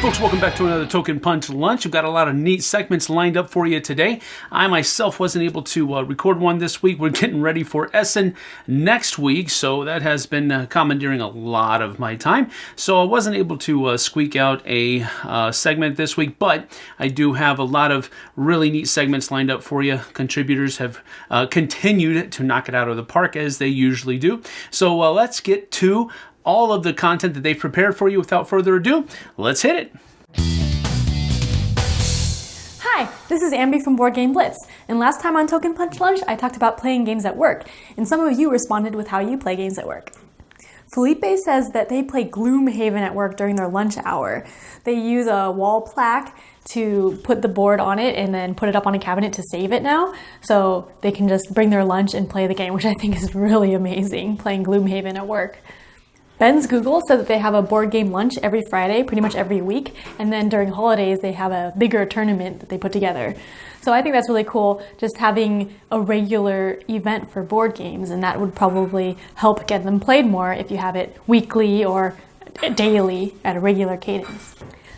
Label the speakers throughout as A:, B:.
A: Folks, welcome back to another Token Punch Lunch. We've got a lot of neat segments lined up for you today. I myself wasn't able to record one this week. We're getting ready for Essen next week, so that has been commandeering a lot of my time. So I wasn't able to squeak out a segment this week, but I do have a lot of really neat segments lined up for you. Contributors have continued to knock it out of the park as they usually do. So let's get to all of the content that they've prepared for you. Without further ado, let's hit it.
B: Hi, this is Ambie from Board Game Blitz, and last time on Token Punch Lunch, I talked about playing games at work, and some of you responded with how you play games at work. Felipe says that they play Gloomhaven at work during their lunch hour. They use a wall plaque to put the board on it and then put it up on a cabinet to save it now, so they can just bring their lunch and play the game, which I think is really amazing, playing Gloomhaven at work. Ben's Google said that they have a board game lunch every Friday, pretty much every week, and then during holidays they have a bigger tournament that they put together. So I think that's really cool, just having a regular event for board games, and that would probably help get them played more if you have it weekly or daily at a regular cadence.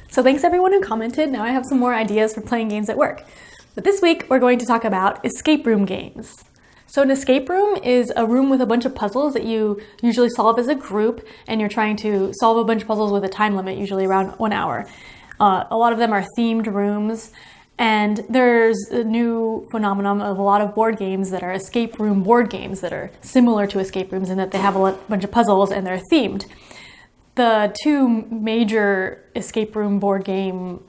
B: So thanks everyone who commented. Now I have some more ideas for playing games at work. But this week we're going to talk about escape room games. So an escape room is a room with a bunch of puzzles that you usually solve as a group, and you're trying to solve a bunch of puzzles with a time limit, usually around 1 hour. A lot of them are themed rooms, and there's a new phenomenon of a lot of board games that are escape room board games that are similar to escape rooms in that they have a bunch of puzzles and they're themed. The two major escape room board game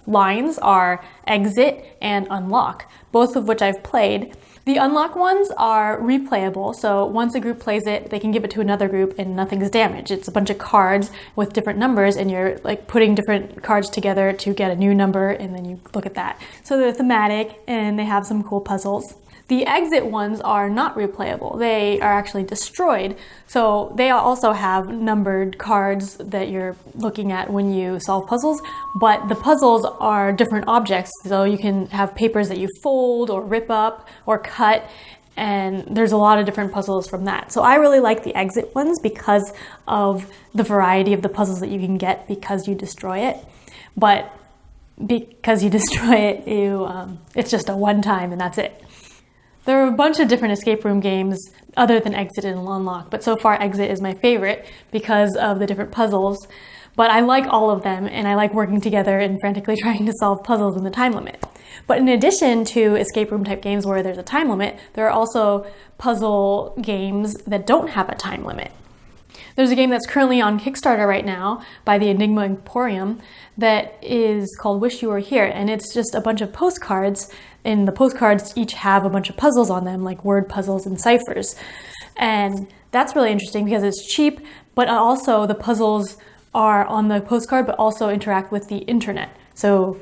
B: lines are Exit and Unlock, both of which I've played. The Unlock ones are replayable, so once a group plays it, they can give it to another group and nothing's damaged. It's a bunch of cards with different numbers, and you're like putting different cards together to get a new number, and then you look at that. So they're thematic, and they have some cool puzzles. The Exit ones are not replayable. They are actually destroyed. So they also have numbered cards that you're looking at when you solve puzzles, but the puzzles are different objects. So you can have papers that you fold or rip up or cut, and there's a lot of different puzzles from that. So I really like the Exit ones because of the variety of the puzzles that you can get because you destroy it. But because you destroy it, it's just a one time and that's it. There are a bunch of different escape room games other than Exit and Unlock, but so far Exit is my favorite because of the different puzzles. But I like all of them, and I like working together and frantically trying to solve puzzles in the time limit. But in addition to escape room type games where there's a time limit, there are also puzzle games that don't have a time limit. There's a game that's currently on Kickstarter right now by the Enigma Emporium that is called Wish You Were Here, and it's just a bunch of postcards, and the postcards each have a bunch of puzzles on them, like word puzzles and ciphers. And that's really interesting because it's cheap, but also the puzzles are on the postcard, but also interact with the internet. So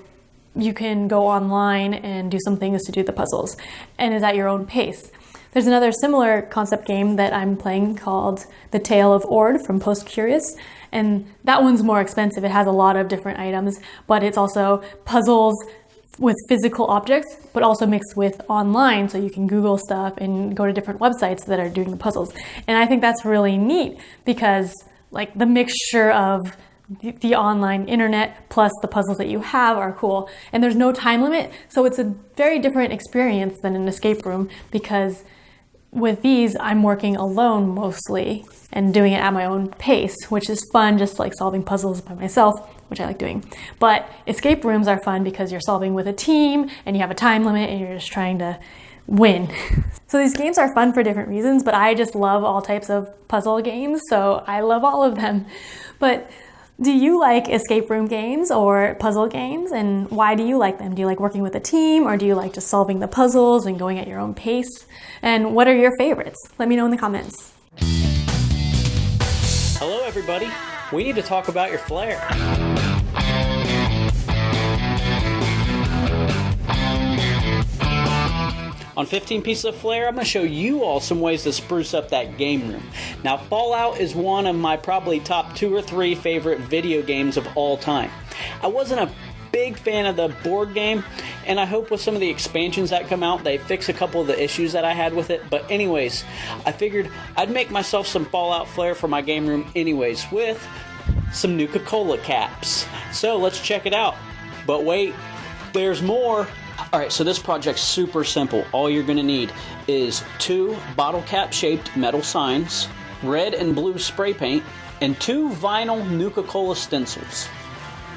B: you can go online and do some things to do the puzzles, and is at your own pace. There's another similar concept game that I'm playing called The Tale of Ord from Post Curious, and that one's more expensive. It has a lot of different items, but it's also puzzles with physical objects, but also mixed with online, so you can Google stuff and go to different websites that are doing the puzzles. And I think that's really neat because like the mixture of the online internet plus the puzzles that you have are cool. And there's no time limit, so it's a very different experience than an escape room because with these, I'm working alone mostly and doing it at my own pace, which is fun, just like solving puzzles by myself, which I like doing. But escape rooms are fun because you're solving with a team and you have a time limit and you're just trying to win. So these games are fun for different reasons, but I just love all types of puzzle games, so I love all of them. But do you like escape room games or puzzle games, and why do you like them? Do you like working with a team, or do you like just solving the puzzles and going at your own pace? And what are your favorites? Let me know in the comments.
C: Hello everybody, we need to talk about your Flair. On 15 Pieces of Flair, I'm going to show you all some ways to spruce up that game room. Now, Fallout is one of my probably top 2 or 3 favorite video games of all time. I wasn't a big fan of the board game, and I hope with some of the expansions that come out, they fix a couple of the issues that I had with it. But anyways, I figured I'd make myself some Fallout Flair for my game room anyways, with some Nuka-Cola caps. So let's check it out. But wait, there's more. Alright, so this project's super simple. All you're going to need is 2 bottle cap shaped metal signs, red and blue spray paint, and 2 vinyl Nuka-Cola stencils.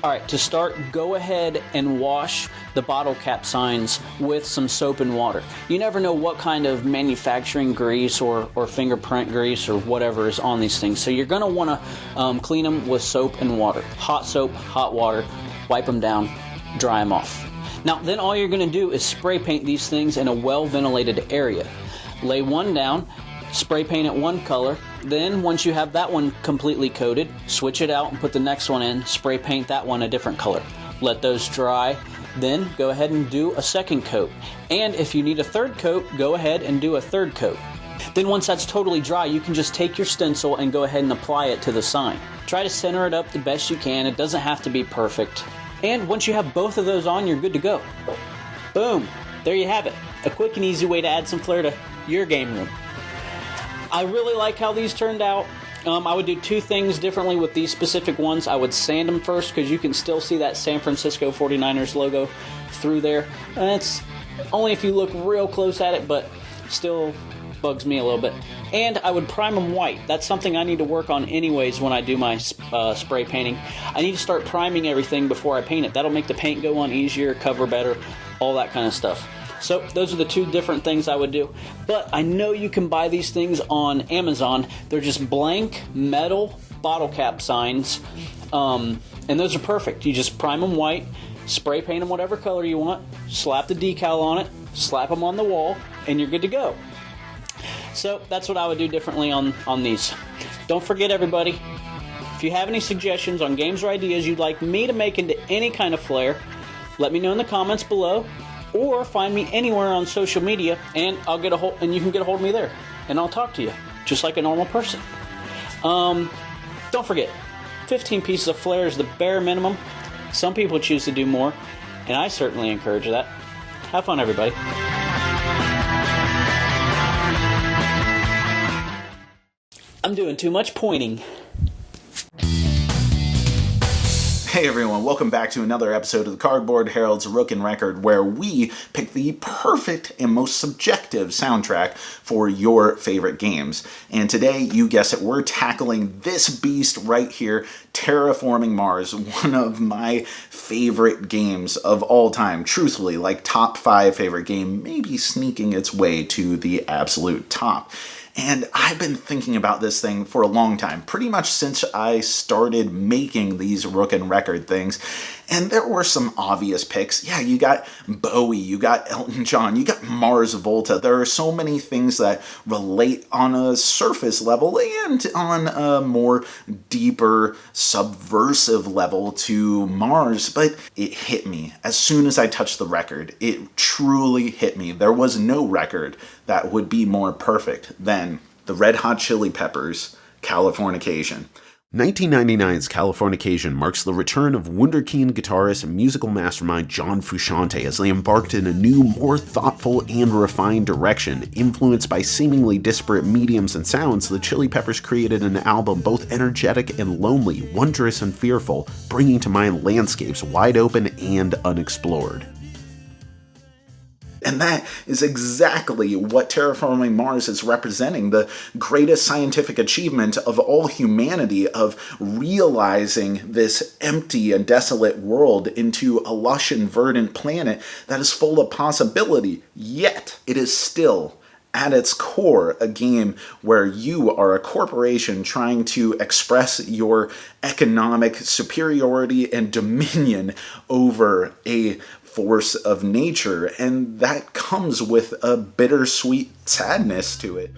C: Alright, to start, go ahead and wash the bottle cap signs with some soap and water. You never know what kind of manufacturing grease or fingerprint grease or whatever is on these things. So you're going to want to clean them with soap and water. Hot soap, hot water, wipe them down, dry them off. Now, then all you're going to do is spray paint these things in a well-ventilated area. Lay one down, spray paint it one color. Then, once you have that one completely coated, switch it out and put the next one in, spray paint that one a different color. Let those dry, then go ahead and do a second coat. And if you need a third coat, go ahead and do a third coat. Then once that's totally dry, you can just take your stencil and go ahead and apply it to the sign. Try to center it up the best you can. It doesn't have to be perfect. And once you have both of those on, you're good to go. Boom! There you have it. A quick and easy way to add some flair to your game room. I really like how these turned out. I would do 2 things differently with these specific ones. I would sand them first because you can still see that San Francisco 49ers logo through there. And it's only if you look real close at it, but still bugs me a little bit. And I would prime them white. That's something I need to work on anyways when I do my spray painting. I need to start priming everything before I paint it. That'll make the paint go on easier, cover better, all that kind of stuff. So those are the 2 different things I would do. But I know you can buy these things on Amazon. They're just blank metal bottle cap signs. And those are perfect. You just prime them white, spray paint them whatever color you want, slap the decal on it, slap them on the wall, and you're good to go. So that's what I would do differently on these. Don't forget, everybody, if you have any suggestions on games or ideas you'd like me to make into any kind of flair, let me know in the comments below. Or find me anywhere on social media, and you can get a hold of me there, and I'll talk to you just like a normal person. Don't forget, 15 pieces of flair is the bare minimum. Some people choose to do more, and I certainly encourage that. Have fun, everybody. I'm doing too much pointing.
D: Hey everyone, welcome back to another episode of the Cardboard Herald's Rook and Record, where we pick the perfect and most subjective soundtrack for your favorite games. And today, you guessed it, we're tackling this beast right here, Terraforming Mars, one of my favorite games of all time. Truthfully, like top 5 favorite game, maybe sneaking its way to the absolute top. And I've been thinking about this thing for a long time, pretty much since I started making these Rook and Record things. And there were some obvious picks. Yeah, you got Bowie, you got Elton John, you got Mars Volta. There are so many things that relate on a surface level and on a more deeper, subversive level to Mars. But it hit me as soon as I touched the record. It truly hit me. There was no record that would be more perfect than the Red Hot Chili Peppers' Californication.
E: 1999's Californication marks the return of wunderkind guitarist and musical mastermind John Frusciante as they embarked in a new, more thoughtful and refined direction. Influenced by seemingly disparate mediums and sounds, the Chili Peppers created an album both energetic and lonely, wondrous and fearful, bringing to mind landscapes wide open and unexplored.
D: And that is exactly what Terraforming Mars is representing, the greatest scientific achievement of all humanity, of realizing this empty and desolate world into a lush and verdant planet that is full of possibility. Yet, it is still, at its core, a game where you are a corporation trying to express your economic superiority and dominion over a force of nature, and that comes with a bittersweet sadness to it.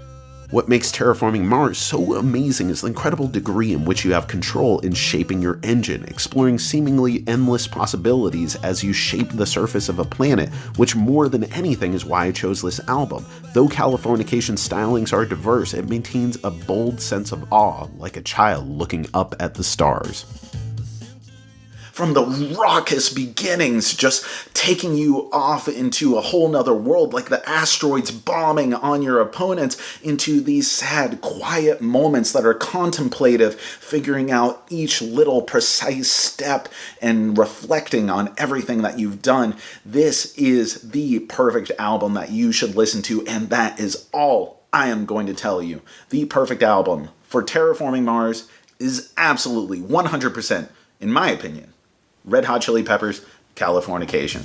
E: What makes Terraforming Mars so amazing is the incredible degree in which you have control in shaping your engine, exploring seemingly endless possibilities as you shape the surface of a planet, which more than anything is why I chose this album. Though Californication stylings are diverse, it maintains a bold sense of awe, like a child looking up at the stars.
D: from the raucous beginnings, just taking you off into a whole nother world, like the asteroids bombing on your opponents, into these sad, quiet moments that are contemplative, figuring out each little precise step and reflecting on everything that you've done. This is the perfect album that you should listen to, and that is all I am going to tell you. The perfect album for Terraforming Mars is absolutely 100%, in my opinion, Red Hot Chili Peppers' Californication.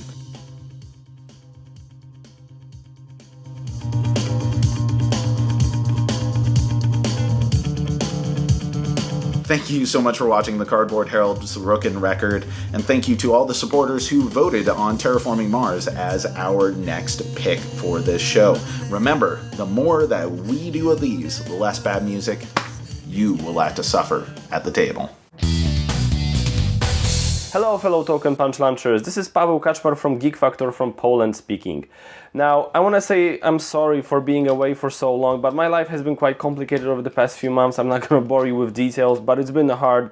D: Thank you so much for watching the Cardboard Herald's Rook and Record, and thank you to all the supporters who voted on Terraforming Mars as our next pick for this show. Remember, the more that we do of these, the less bad music you will have to suffer at the table.
F: Hello fellow Token Punch Launchers, this is Paweł Kaczmarek from Geek Factor from Poland speaking. Now, I want to say I'm sorry for being away for so long, but my life has been quite complicated over the past few months. I'm not going to bore you with details, but it's been hard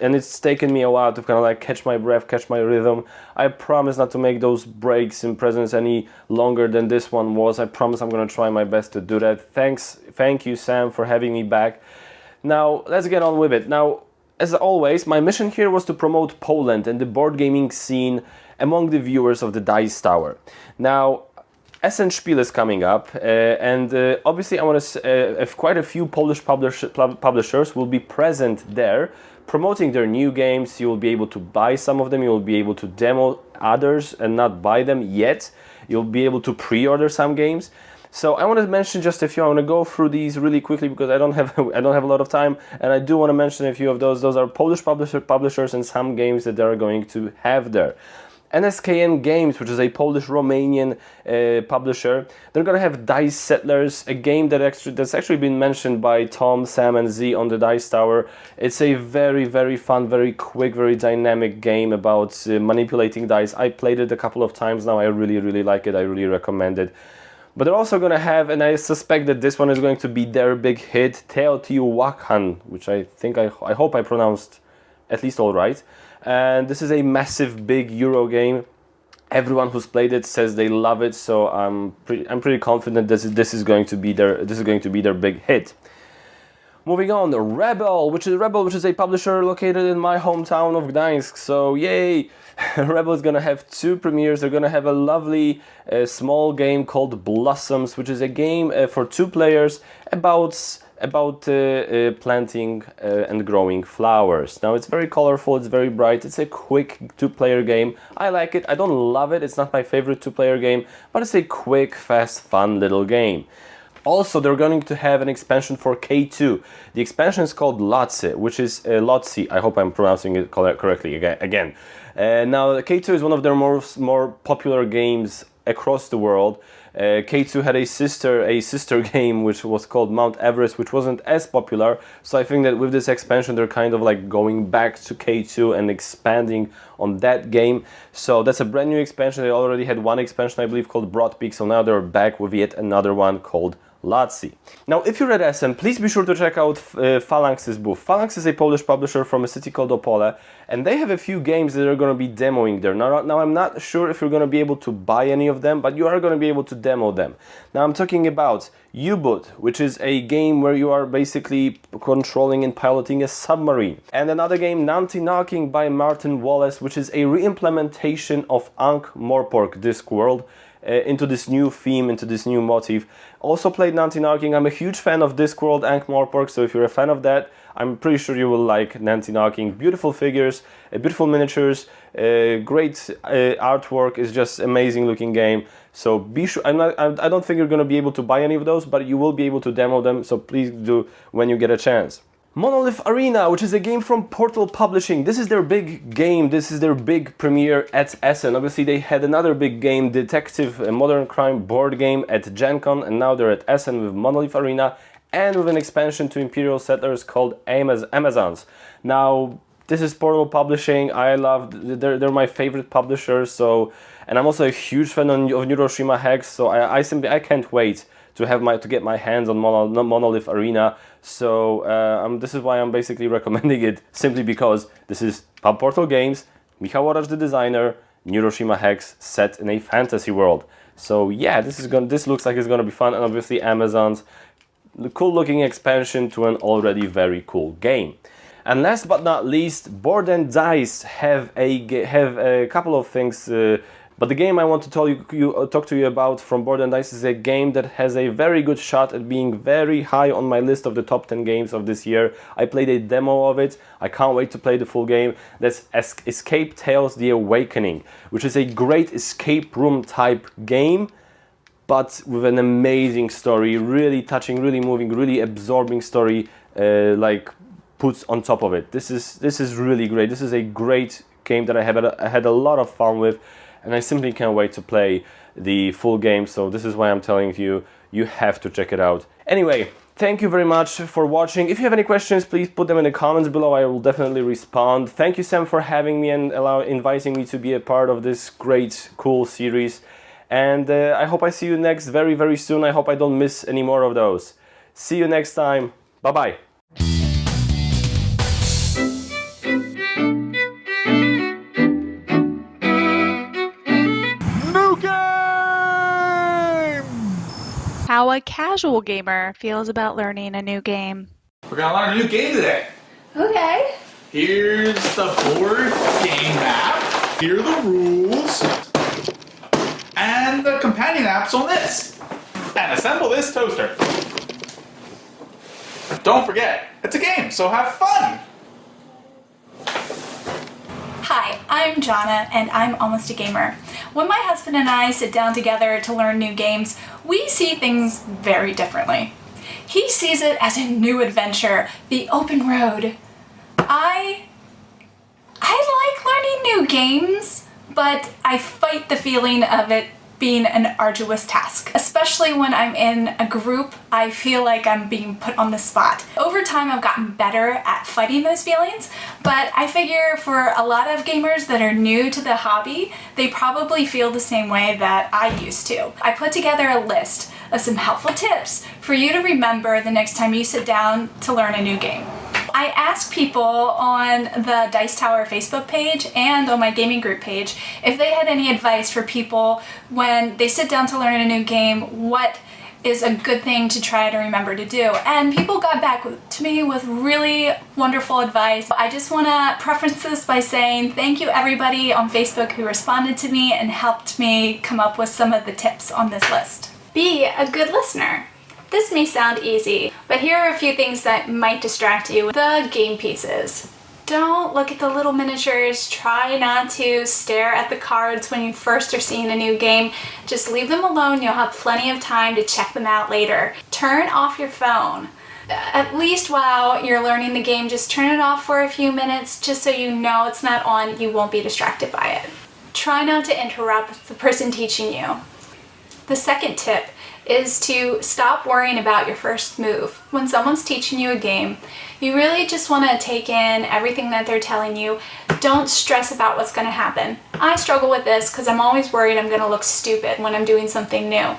F: and it's taken me a while to kind of like catch my breath, catch my rhythm. I promise not to make those breaks in presence any longer than this one was. I promise I'm going to try my best to do that. Thank you, Sam, for having me back. Now, let's get on with it. Now, as always, my mission here was to promote Poland and the board gaming scene among the viewers of the Dice Tower. Now, Essen Spiel is coming up, and obviously I want to quite a few Polish publishers will be present there, promoting their new games. You will be able to buy some of them, you will be able to demo others and not buy them yet. You'll be able to pre-order some games. So I want to mention just a few. I want to go through these really quickly because I don't have a lot of time, and I do want to mention a few of those. Those are Polish publishers and some games that they're going to have there. NSKN Games, which is a Polish-Romanian publisher, they're going to have Dice Settlers, a game that's actually been mentioned by Tom, Sam, and Z on the Dice Tower. It's a very, very fun, very quick, very dynamic game about manipulating dice. I played it a couple of times now. I really, really like it. I really recommend it. But they're also going to have, and I suspect that this one is going to be their big hit, Teotihuacan, which I hope I pronounced at least all right. And this is a massive, big Euro game. Everyone who's played it says they love it, so I'm pretty confident this is going to be their big hit. Moving on, Rebel, which is a publisher located in my hometown of Gdańsk. So yay! Rebel is gonna have two premieres. They're gonna have a lovely small game called Blossoms, which is a game for two players about planting and growing flowers. Now it's very colorful, it's very bright, it's a quick two-player game. I like it. I don't love it, it's not my favorite two-player game, but it's a quick, fast, fun little game. Also, they're going to have an expansion for K2. The expansion is called Lotse, which is Lotse. I hope I'm pronouncing it correctly again. Now, K2 is one of their more popular games across the world. K2 had a sister game which was called Mount Everest, which wasn't as popular. So I think that with this expansion, they're kind of like going back to K2 and expanding on that game. So that's a brand new expansion. They already had one expansion, I believe, called Broadpeak. So now they're back with yet another one called Lotse. Now, if you're at Essen, please be sure to check out Phalanx's booth. Phalanx is a Polish publisher from a city called Opole, and they have a few games that are going to be demoing there. Now, I'm not sure if you're going to be able to buy any of them, but you are going to be able to demo them. Now, I'm talking about U-Boot, which is a game where you are basically controlling and piloting a submarine. And another game, Nanty Knocking by Martin Wallace, which is a re-implementation of Ankh-Morpork Discworld into this new theme, into this new motif. Also played Nanty Knocking. I'm a huge fan of Discworld, Ankh-Morpork, so if you're a fan of that, I'm pretty sure you will like Nanty Knocking. Beautiful figures, beautiful miniatures, great artwork. Is just amazing looking game. So be sure. I don't think you're going to be able to buy any of those, but you will be able to demo them. So please do when you get a chance. Monolith Arena, which is a game from Portal Publishing. This is their big game. This is their big premiere at Essen. Obviously, they had another big game, Detective Modern Crime board game at Gen Con, and now they're at Essen with Monolith Arena and with an expansion to Imperial Settlers called Amazons. Now, this is Portal Publishing. I love, they're my favorite publishers. So, and I'm also a huge fan of Neuroshima Hex. So I can't wait to get my hands on Monolith Arena. So this is why I'm basically recommending it, simply because this is Portal Games, Michał Orasz, the designer, Neuroshima Hex, set in a fantasy world. So yeah, this looks like it's gonna be fun, and obviously Amazon's cool looking expansion to an already very cool game. And last but not least, Board and Dice have a couple of things, but the game I want to talk to you about from Board and Dice is a game that has a very good shot at being very high on my list of the top 10 games of this year. I played a demo of it. I can't wait to play the full game. That's Escape Tales: The Awakening, which is a great escape room type game, but with an amazing story, really touching, really moving, really absorbing story, puts on top of it. This is really great. This is a great game that I had a lot of fun with, and I simply can't wait to play the full game. So this is why I'm telling you, you have to check it out. Anyway, thank you very much for watching. If you have any questions, please put them in the comments below. I will definitely respond. Thank you, Sam, for having me and inviting me to be a part of this great, cool series. And I hope I see you next very, very soon. I hope I don't miss any more of those. See you next time. Bye-bye.
G: How a casual gamer feels about learning a new game.
H: We're gonna learn a new game today.
B: Okay.
H: Here's the board game map. Here are the rules. And the companion apps on this. And assemble this toaster. But don't forget, it's a game, so have fun!
I: Hi, I'm Jona, and I'm almost a gamer. When my husband and I sit down together to learn new games, we see things very differently. He sees it as a new adventure, the open road. I like learning new games, but I fight the feeling of it being an arduous task. Especially when I'm in a group, I feel like I'm being put on the spot. Over time, I've gotten better at fighting those feelings, but I figure for a lot of gamers that are new to the hobby, they probably feel the same way that I used to. I put together a list of some helpful tips for you to remember the next time you sit down to learn a new game. I asked people on the Dice Tower Facebook page and on my gaming group page if they had any advice for people when they sit down to learn a new game, what is a good thing to try to remember to do. And people got back to me with really wonderful advice. I just want to preface this by saying thank you everybody on Facebook who responded to me and helped me come up with some of the tips on this list. Be a good listener. This may sound easy, but here are a few things that might distract you. The game pieces. Don't look at the little miniatures. Try not to stare at the cards when you first are seeing a new game. Just leave them alone. You'll have plenty of time to check them out later. Turn off your phone. At least while you're learning the game, just turn it off for a few minutes just so you know it's not on. You won't be distracted by it. Try not to interrupt the person teaching you. The second tip is to stop worrying about your first move. When someone's teaching you a game, you really just want to take in everything that they're telling you. Don't stress about what's going to happen. I struggle with this because I'm always worried I'm going to look stupid when I'm doing something new.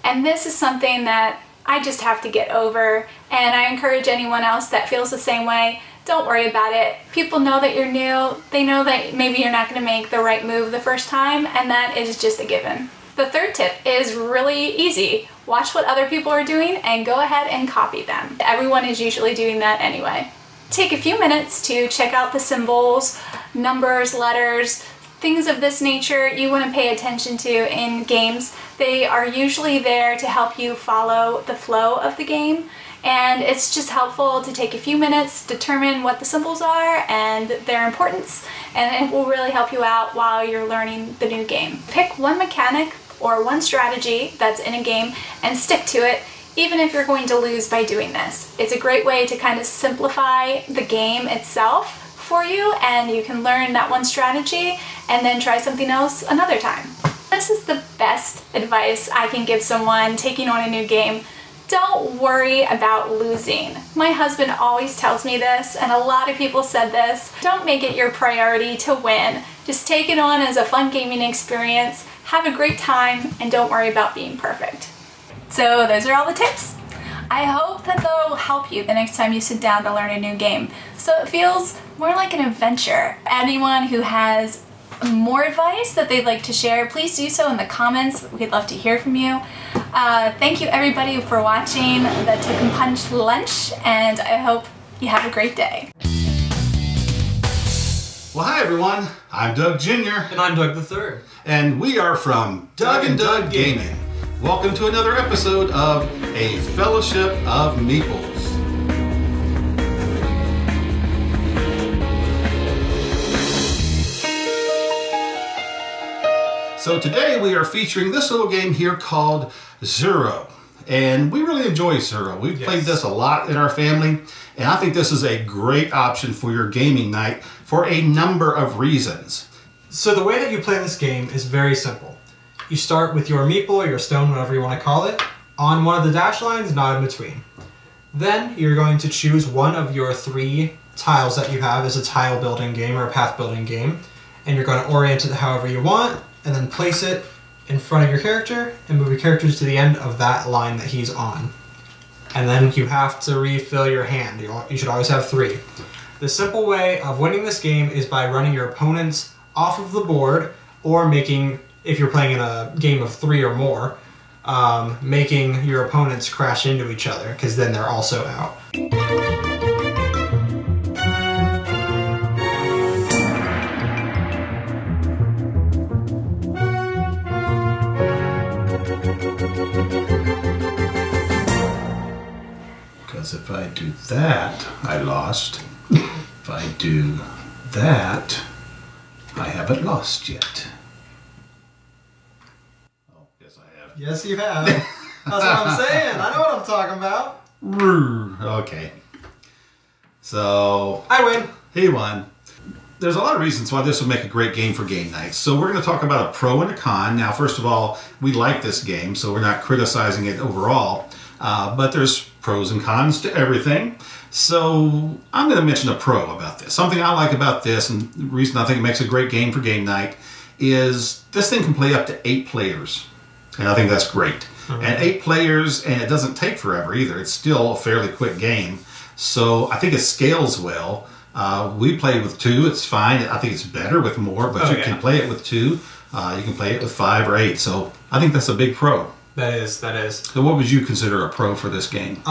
I: And this is something that I just have to get over, and I encourage anyone else that feels the same way, don't worry about it. People know that you're new. They know that maybe you're not going to make the right move the first time, and that is just a given. The third tip is really easy. Watch what other people are doing and go ahead and copy them. Everyone is usually doing that anyway. Take a few minutes to check out the symbols, numbers, letters, things of this nature you want to pay attention to in games. They are usually there to help you follow the flow of the game, and it's just helpful to take a few minutes, determine what the symbols are and their importance, and it will really help you out while you're learning the new game. Pick one mechanic or one strategy that's in a game and stick to it, even if you're going to lose by doing this. It's a great way to kind of simplify the game itself for you, and you can learn that one strategy and then try something else another time. This is the best advice I can give someone taking on a new game. Don't worry about losing. My husband always tells me this, and a lot of people said this. Don't make it your priority to win. Just take it on as a fun gaming experience, have a great time, and don't worry about being perfect. So those are all the tips. I hope that they'll help you the next time you sit down to learn a new game, so it feels more like an adventure. Anyone who has more advice that they'd like to share, please do so in the comments. We'd love to hear from you. Thank you everybody for watching the Token Punch Lunch, and I hope you have a great day.
J: Well, hi everyone. I'm Doug Jr.
K: And I'm Doug the Third.
J: And we are from Doug and Doug Gaming. Welcome to another episode of A Fellowship of Meeples. So today we are featuring this little game here called Zero. And we really enjoy Zero. We've played this a lot in our family, and I think this is a great option for your gaming night for a number of reasons.
K: So the way that you play this game is very simple. You start with your meeple or your stone, whatever you want to call it, on one of the dash lines, not in between. Then you're going to choose one of your 3 tiles that you have as a tile building game or a path building game, and you're going to orient it however you want, and then place it in front of your character and move your characters to the end of that line that he's on. And then you have to refill your hand. You should always have 3. The simple way of winning this game is by running your opponents off of the board, or making, if you're playing in a game of 3 or more, making your opponents crash into each other, because then they're also out.
J: Because if I do that, I lost. If I do that, I haven't lost yet. Oh, yes I have.
K: Yes, you have. That's what I'm saying. I know what I'm talking about.
J: Okay. So...
K: I win.
J: He won. There's a lot of reasons why this would make a great game for game nights. So we're going to talk about a pro and a con. Now, first of all, we like this game, so we're not criticizing it overall. But there's pros and cons to everything. So I'm going to mention a pro about this. Something I like about this, and the reason I think it makes a great game for game night, is this thing can play up to 8 players. And I think that's great. Mm-hmm. And 8 players, and it doesn't take forever either. It's still a fairly quick game. So I think it scales well. We played with 2. It's fine. I think it's better with more, but you can play it with 2. You can play it with 5 or 8. So I think that's a big pro.
K: That is.
J: So what would you consider a pro for this game?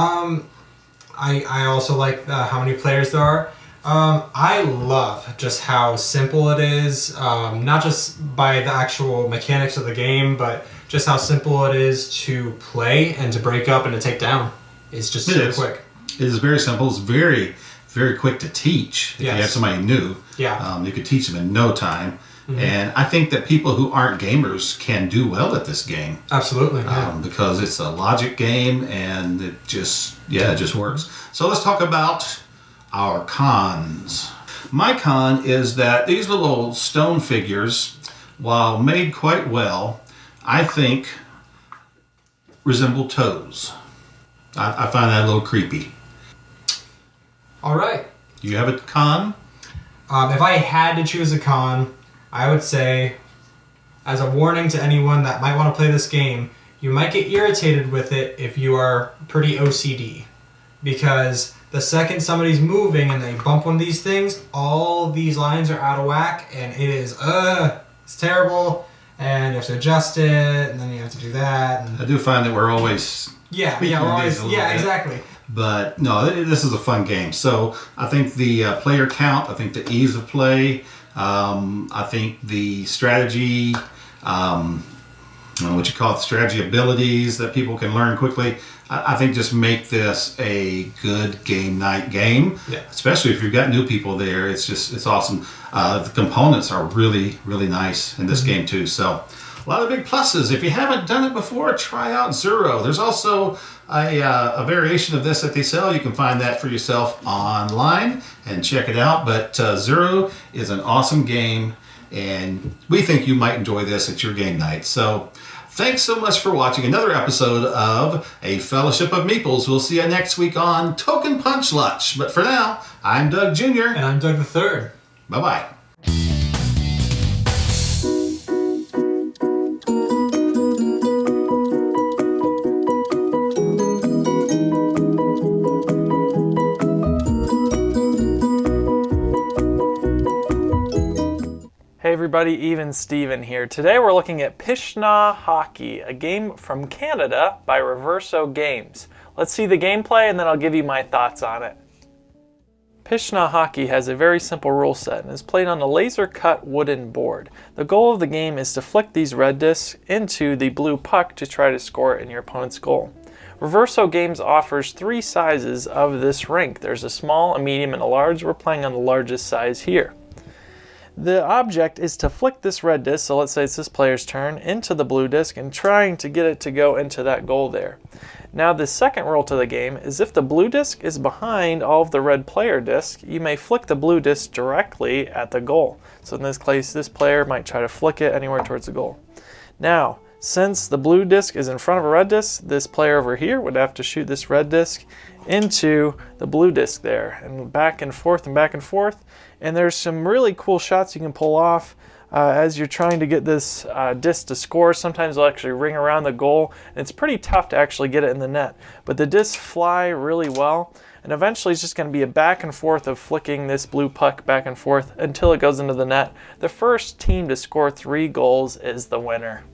K: I also like how many players there are. I love just how simple it is, not just by the actual mechanics of the game, but just how simple it is to play and to break up and to take down. It's just so quick.
J: It is very simple. It's very, very quick to teach. If you have somebody new, you could teach them in no time. Mm-hmm. And I think that people who aren't gamers can do well at this game.
K: Absolutely,
J: because it's a logic game and it just works. So let's talk about our cons. My con is that these little stone figures, while made quite well, I think resemble toes. I find that a little creepy.
K: All right.
J: Do you have a con?
K: If I had to choose a con, I would say, as a warning to anyone that might want to play this game, you might get irritated with it if you are pretty OCD. Because the second somebody's moving and they bump one of these things, all these lines are out of whack, and it is, it's terrible, and you have to adjust it, and then you have to do that. And
J: I do find that we're always
K: exactly.
J: But no, this is a fun game. So I think the player count, I think the ease of play, I think the strategy, I don't know what you call it, strategy abilities that people can learn quickly, I think just make this a good game night game. Yeah. Especially if you've got new people there. It's awesome. The components are really, really nice in this game too. So a lot of big pluses. If you haven't done it before, try out Zero. There's also a variation of this that they sell. You can find that for yourself online and check it out. But Zero is an awesome game, and we think you might enjoy this at your game night. So thanks so much for watching another episode of A Fellowship of Meeples. We'll see you next week on Token Punch Lunch. But for now, I'm Doug Jr.
K: And I'm Doug the Third.
J: Bye-bye.
F: Hey
L: everybody, Even Steven here. Today we're looking at Pishna Hockey, a game from Canada by Reverso Games. Let's see the gameplay and then I'll give you my thoughts on it. Pishna Hockey has a very simple rule set and is played on a laser-cut wooden board. The goal of the game is to flick these red discs into the blue puck to try to score it in your opponent's goal. Reverso Games offers 3 sizes of this rink. There's a small, a medium, and a large. We're playing on the largest size here. The object is to flick this red disc, so let's say it's this player's turn, into the blue disc and trying to get it to go into that goal there. Now the second rule to the game is if the blue disc is behind all of the red player discs, you may flick the blue disc directly at the goal. So in this case, this player might try to flick it anywhere towards the goal. Now, since the blue disc is in front of a red disc, this player over here would have to shoot this red disc into the blue disc there, and back and forth and back and forth. And there's some really cool shots you can pull off as you're trying to get this disc to score. Sometimes they'll actually ring around the goal, and it's pretty tough to actually get it in the net. But the discs fly really well, and eventually it's just going to be a back and forth of flicking this blue puck back and forth until it goes into the net. The first team to score 3 goals is the winner.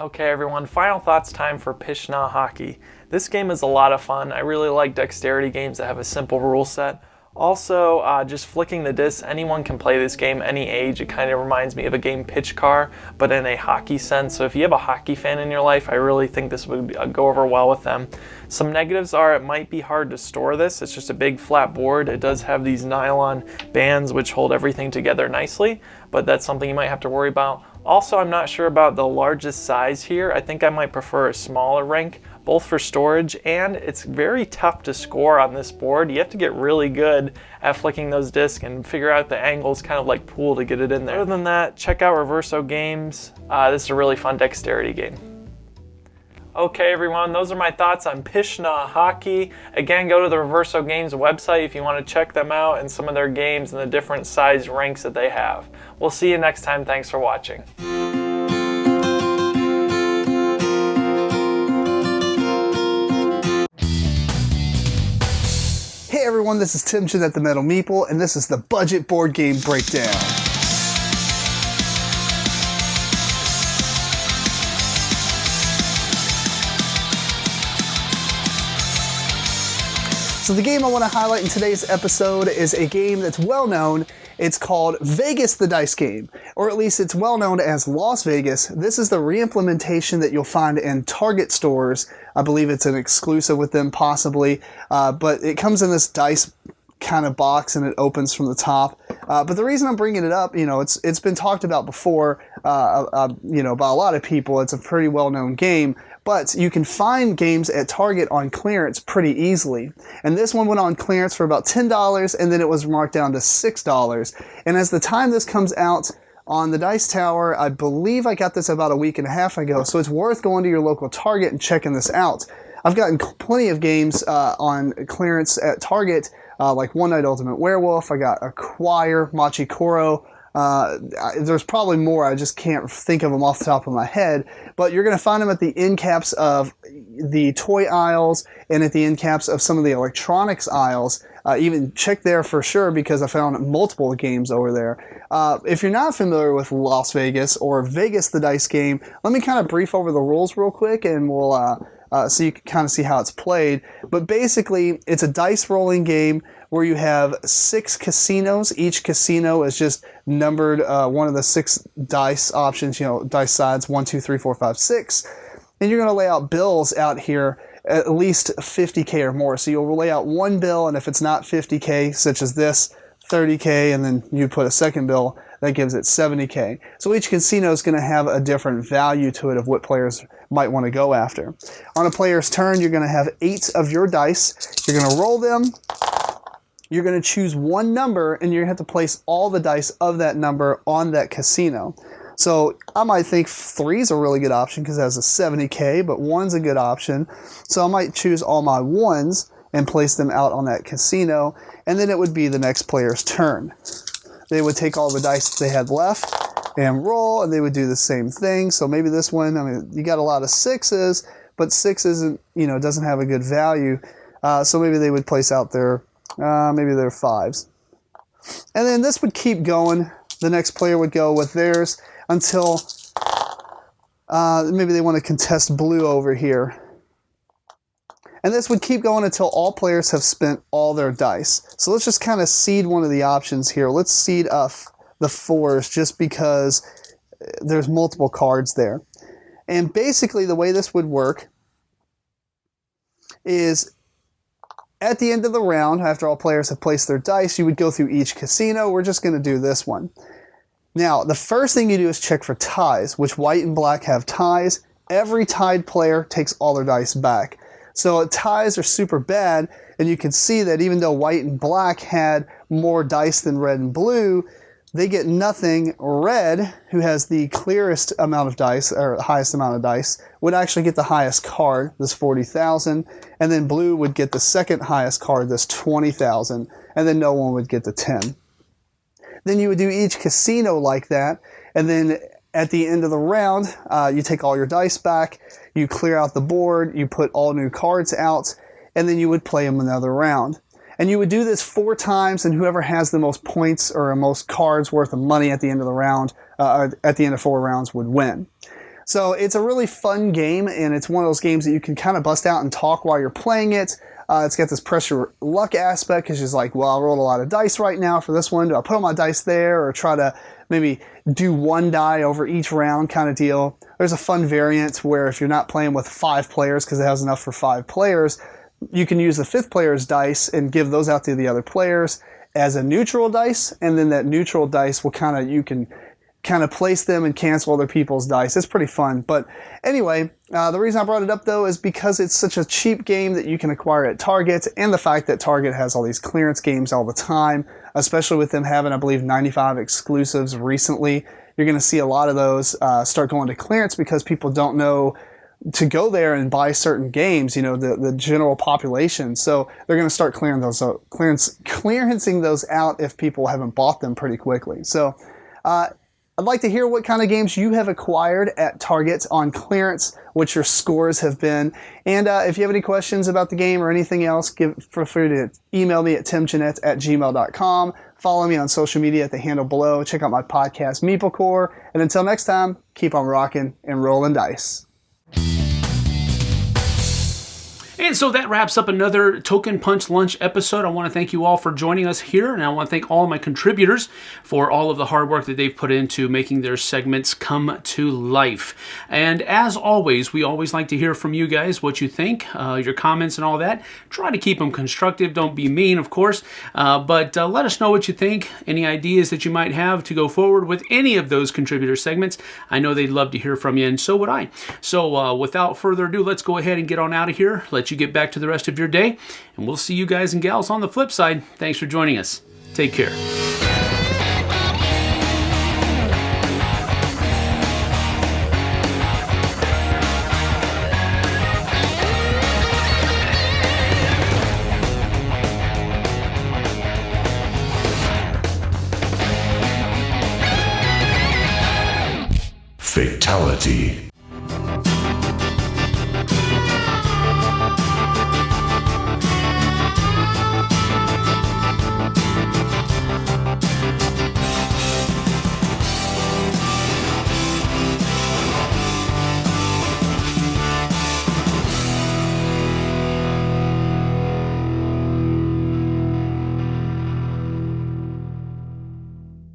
L: Okay everyone, final thoughts time for Pishna Hockey. This game is a lot of fun. I really like dexterity games that have a simple rule set. Also, just flicking the disc, anyone can play this game, any age. It kind of reminds me of a game Pitch Car, but in a hockey sense. So if you have a hockey fan in your life, I really think this would go over well with them. Some negatives are it might be hard to store this. It's just a big flat board. It does have these nylon bands which hold everything together nicely, but that's something you might have to worry about. Also, I'm not sure about the largest size here. I think I might prefer a smaller rink, both for storage, and it's very tough to score on this board. You have to get really good at flicking those discs and figure out the angles, kind of like pool, to get it in there. Other than that, check out Reverso Games. This is a really fun dexterity game. Okay everyone, those are my thoughts on Pishna Hockey. Again, go to the Reverso Games website if you want to check them out and some of their games and the different size rinks that they have. We'll see you next time. Thanks for watching.
M: Hey everyone, this is Tim Jennette the Metal Meeple, and this is the Budget Board Game Breakdown. So the game I want to highlight in today's episode is a game that's well known. It's called Vegas the Dice Game, or at least it's well known as Las Vegas. This is the re-implementation that you'll find in Target stores. I believe it's an exclusive with them possibly, but it comes in this dice kind of box and it opens from the top. But the reason I'm bringing it up, it's been talked about before, by a lot of people. It's a pretty well-known game. But you can find games at Target on clearance pretty easily. And this one went on clearance for about $10, and then it was marked down to $6. And as the time this comes out on the Dice Tower, I believe I got this about a week and a half ago, so it's worth going to your local Target and checking this out. I've gotten plenty of games on clearance at Target, like One Night Ultimate Werewolf. I got Acquire, Machi Koro. There's probably more, I just can't think of them off the top of my head, but you're going to find them at the end caps of the toy aisles and at the end caps of some of the electronics aisles. Even check there for sure, because I found multiple games over there. If you're not familiar with Las Vegas or Vegas the Dice Game, let me kind of brief over the rules real quick, and we'll so you can kind of see how it's played. But basically, it's a dice rolling game where you have 6 casinos. Each casino is just numbered one of the 6 dice options, dice sides, 1, 2, 3, 4, 5, 6. And you're going to lay out bills out here, at least 50K or more. So you'll lay out one bill, and if it's not 50K, such as this, 30K, and then you put a second bill, that gives it 70K. So each casino is going to have a different value to it of what players might want to go after. On a player's turn, you're going to have 8 of your dice. You're going to roll them. You're going to choose one number, and you're going to have to place all the dice of that number on that casino. So I might think 3 is a really good option because it has a 70K, but 1's a good option. So I might choose all my 1s and place them out on that casino, and then it would be the next player's turn. they would take all the dice that they had left and roll, and they would do the same thing. So maybe this one, I mean, you got a lot of 6s, but 6 isn't, doesn't have a good value. So maybe they would place out their, maybe their 5s. And then this would keep going. The next player would go with theirs until maybe they want to contest blue over here. And this would keep going until all players have spent all their dice. So let's just kind of seed one of the options here. Let's seed the 4s just because there's multiple cards there. And basically the way this would work is at the end of the round, after all players have placed their dice, you would go through each casino. We're just going to do this one. Now, the first thing you do is check for ties, which white and black have ties. Every tied player takes all their dice back. So ties are super bad, and you can see that even though white and black had more dice than red and blue, they get nothing. Red, who has the clearest amount of dice, or highest amount of dice, would actually get the highest card, this 40,000, and then blue would get the second highest card, this 20,000, and then no one would get the 10. Then you would do each casino like that, and then at the end of the round, you take all your dice back, you clear out the board, you put all new cards out, and then you would play them another round. And you would do this 4 times, and whoever has the most points or most cards worth of money at the end of the round, at the end of 4 rounds, would win. So it's a really fun game, and it's one of those games that you can kind of bust out and talk while you're playing it. It's got this pressure luck aspect, because it's like, well, I rolled a lot of dice right now for this one. Do I put all my dice there, or try to maybe do 1 die over each round kind of deal? There's a fun variant where if you're not playing with 5 players, because it has enough for 5 players, you can use the 5th player's dice and give those out to the other players as a neutral dice, and then that neutral dice will you can kind of place them and cancel other people's dice. It's pretty fun. But anyway, the reason I brought it up though is because it's such a cheap game that you can acquire at Target, and the fact that Target has all these clearance games all the time, especially with them having, I believe, 95 exclusives recently. You're going to see a lot of those start going to clearance because people don't know to go there and buy certain games, the general population. So they're going to start clearing those out, clearancing those out if people haven't bought them pretty quickly. So I'd like to hear what kind of games you have acquired at Target on clearance, what your scores have been. And if you have any questions about the game or anything else, feel free to email me at timjennette@gmail.com. Follow me on social media at the handle below. Check out my podcast, Meeple Core. And until next time, keep on rocking and rolling dice.
A: And so that wraps up another Token Punch Lunch episode. I want to thank you all for joining us here, and I want to thank all of my contributors for all of the hard work that they've put into making their segments come to life. And as always, we always like to hear from you guys, what you think, your comments and all that. Try to keep them constructive. Don't be mean, of course, but let us know what you think, any ideas that you might have to go forward with any of those contributor segments. I know they'd love to hear from you, and so would I. So without further ado, let's go ahead and get on out of here. Let you get back to the rest of your day, and we'll see you guys and gals on the flip side. Thanks for joining us. Take care.
N: Fatality.